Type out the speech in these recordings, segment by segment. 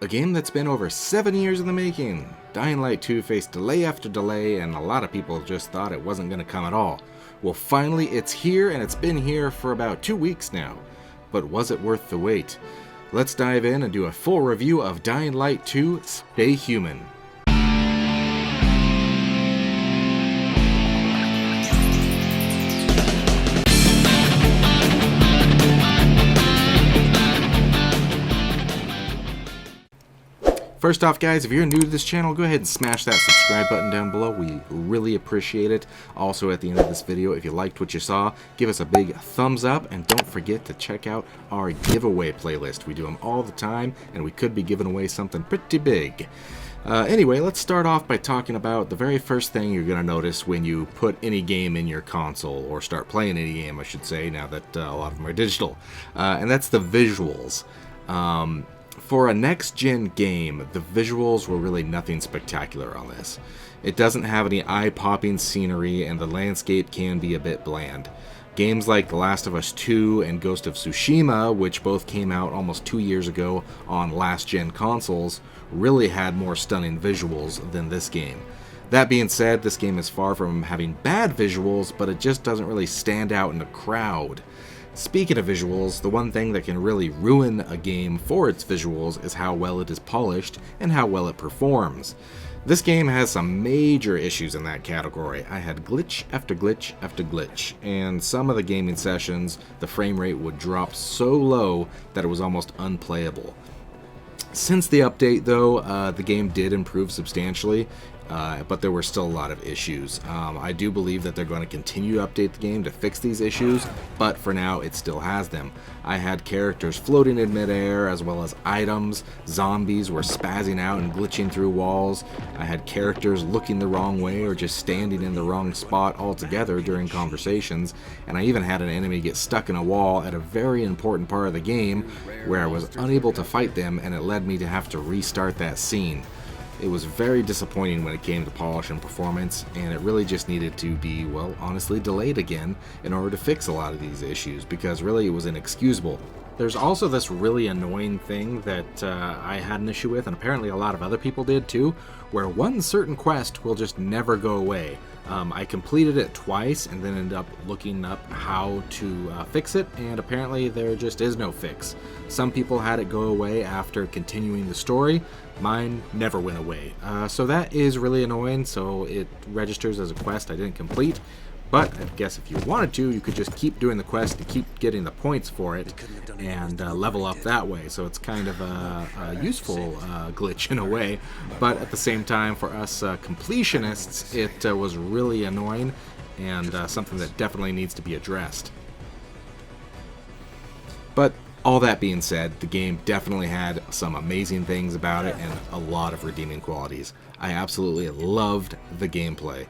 A game that's been over 7 years in the making. Dying Light 2 faced delay after delay, and a lot of people just thought it wasn't going to come at all. Well, finally it's here, and it's been here for about 2 weeks now. But was it worth the wait? Let's dive in and do a full review of Dying Light 2 Stay Human. First off, guys, if you're new to this channel, go ahead and smash that subscribe button down below. We really appreciate it. Also, at the end of this video, if you liked what you saw, give us a big thumbs up, and don't forget to check out our giveaway playlist. We do them all the time, and we could be giving away something pretty big. Anyway, let's start off by talking about the very first thing you're going to notice when you put any game in your console, or start playing any game, I should say, now that a lot of them are digital, and that's the visuals. For a next-gen game, the visuals were really nothing spectacular on this. It doesn't have any eye-popping scenery, and the landscape can be a bit bland. Games like The Last of Us 2 and Ghost of Tsushima, which both came out almost 2 years ago on last-gen consoles, really had more stunning visuals than this game. That being said, this game is far from having bad visuals, but it just doesn't really stand out in a crowd. Speaking of visuals, the one thing that can really ruin a game for its visuals is how well it is polished and how well it performs. This game has some major issues in that category. I had glitch after glitch after glitch, and some of the gaming sessions, the frame rate would drop so low that it was almost unplayable. Since the update, though, the game did improve substantially, but there were still a lot of issues. I do believe that they're going to continue to update the game to fix these issues, but for now it still has them. I had characters floating in midair, as well as items. Zombies were spazzing out and glitching through walls. I had characters looking the wrong way or just standing in the wrong spot altogether during conversations, and I even had an enemy get stuck in a wall at a very important part of the game where I was unable to fight them, and it led me to have to restart that scene. It was very disappointing when it came to polish and performance, and it really just needed to be, well, honestly delayed again in order to fix a lot of these issues, because really it was inexcusable. There's also this really annoying thing that I had an issue with, and apparently a lot of other people did too, where one certain quest will just never go away. I completed it twice and then ended up looking up how to fix it, and apparently there just is no fix. Some people had it go away after continuing the story. Mine never went away. So that is really annoying, so it registers as a quest I didn't complete. But I guess if you wanted to, you could just keep doing the quest and keep getting the points for it and level up that way. So it's kind of a useful glitch in a way. But at the same time, for us completionists, it was really annoying and something that definitely needs to be addressed. But all that being said, the game definitely had some amazing things about it and a lot of redeeming qualities. I absolutely loved the gameplay.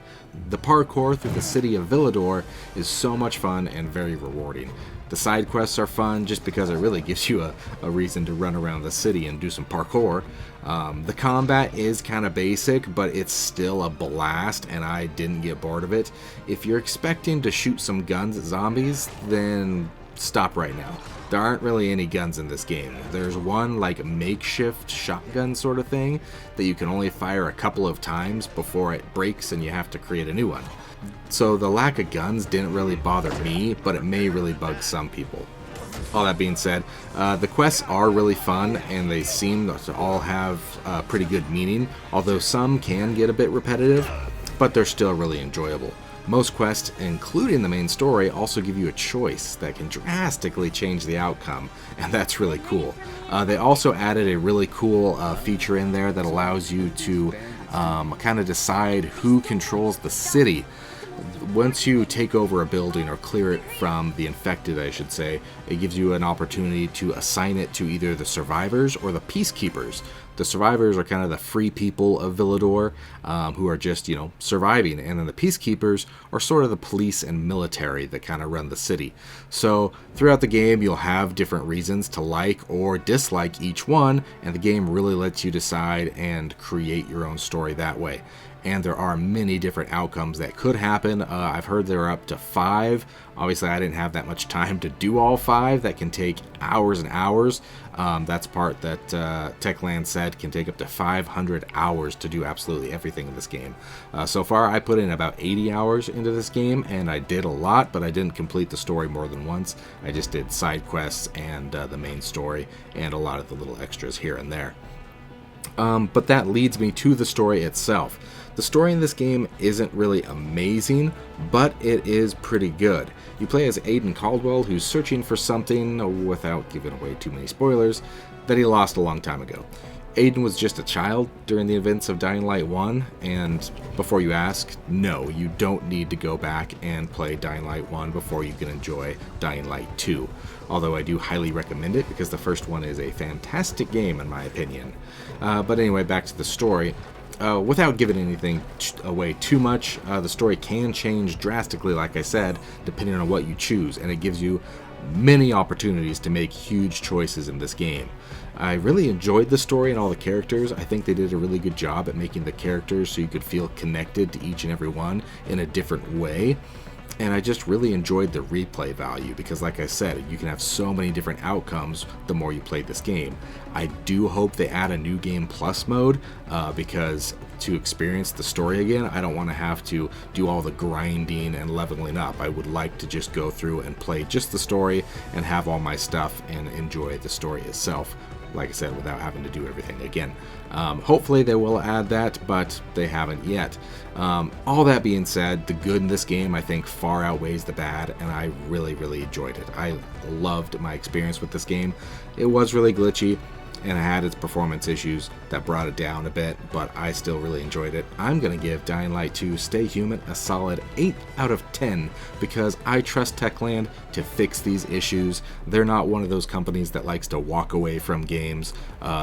The parkour through the city of Villador is so much fun and very rewarding. The side quests are fun just because it really gives you a reason to run around the city and do some parkour. The combat is kind of basic, but it's still a blast, and I didn't get bored of it. If you're expecting to shoot some guns at zombies, then stop right now. There aren't really any guns in this game. There's one like makeshift shotgun sort of thing that you can only fire a couple of times before it breaks and you have to create a new one. So the lack of guns didn't really bother me, but it may really bug some people. All that being said, the quests are really fun, and they seem to all have pretty good meaning, although some can get a bit repetitive, but they're still really enjoyable. Most quests, including the main story, also give you a choice that can drastically change the outcome, and that's really cool. They also added a really cool feature in there that allows you to kind of decide who controls the city. Once you take over a building or clear it from the infected, I should say, it gives you an opportunity to assign it to either the survivors or the peacekeepers. The survivors are kind of the free people of Villador who are just, surviving. And then the peacekeepers are sort of the police and military that kind of run the city. So throughout the game, you'll have different reasons to like or dislike each one. And the game really lets you decide and create your own story that way. and there are many different outcomes that could happen. I've heard there are up to 5. Obviously, I didn't have that much time to do all 5. That can take hours and hours. That's part that Techland said can take up to 500 hours to do absolutely everything in this game. So far, I put in about 80 hours into this game, and I did a lot, but I didn't complete the story more than once. I just did side quests and the main story and a lot of the little extras here and there. But that leads me to the story itself. The story in this game isn't really amazing, but it is pretty good. You play as Aiden Caldwell, who's searching for something, without giving away too many spoilers, that he lost a long time ago. Aiden was just a child during the events of Dying Light 1, and before you ask, no, you don't need to go back and play Dying Light 1 before you can enjoy Dying Light 2. Although I do highly recommend it because the first one is a fantastic game in my opinion. But anyway, back to the story. Without giving anything away too much, the story can change drastically, like I said, depending on what you choose, and it gives you many opportunities to make huge choices in this game. I really enjoyed the story and all the characters. I think they did a really good job at making the characters so you could feel connected to each and every one in a different way. And I just really enjoyed the replay value because, like I said, you can have so many different outcomes the more you play this game. I do hope they add a New Game Plus mode because to experience the story again, I don't want to have to do all the grinding and leveling up. I would like to just go through and play just the story and have all my stuff and enjoy the story itself, like I said, without having to do everything again. Hopefully they will add that, but they haven't yet. All that being said, the good in this game I think far outweighs the bad, and I really enjoyed it. I loved my experience with this game. It was really glitchy, and it had its performance issues that brought it down a bit, but I still really enjoyed it. I'm going to give Dying Light 2 Stay Human a solid 8 out of 10 because I trust Techland to fix these issues. They're not one of those companies that likes to walk away from games.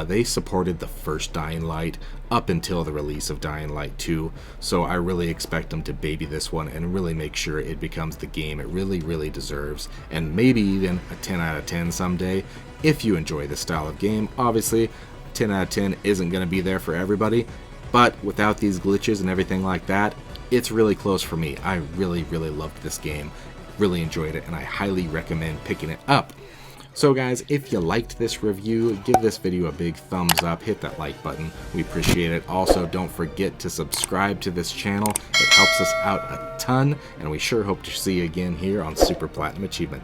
They supported the first Dying Light up until the release of Dying Light 2, so I really expect them to baby this one and really make sure it becomes the game it really deserves, and maybe even a 10 out of 10 someday. If you enjoy this style of game, obviously 10 out of 10 isn't going to be there for everybody, but without these glitches and everything like that, it's really close for me. I really loved this game, really enjoyed it, and I highly recommend picking it up. So guys, if you liked this review, give this video a big thumbs up, hit that like button, we appreciate it. Also, don't forget to subscribe to this channel, it helps us out a ton, and we sure hope to see you again here on Super Platinum Achievement.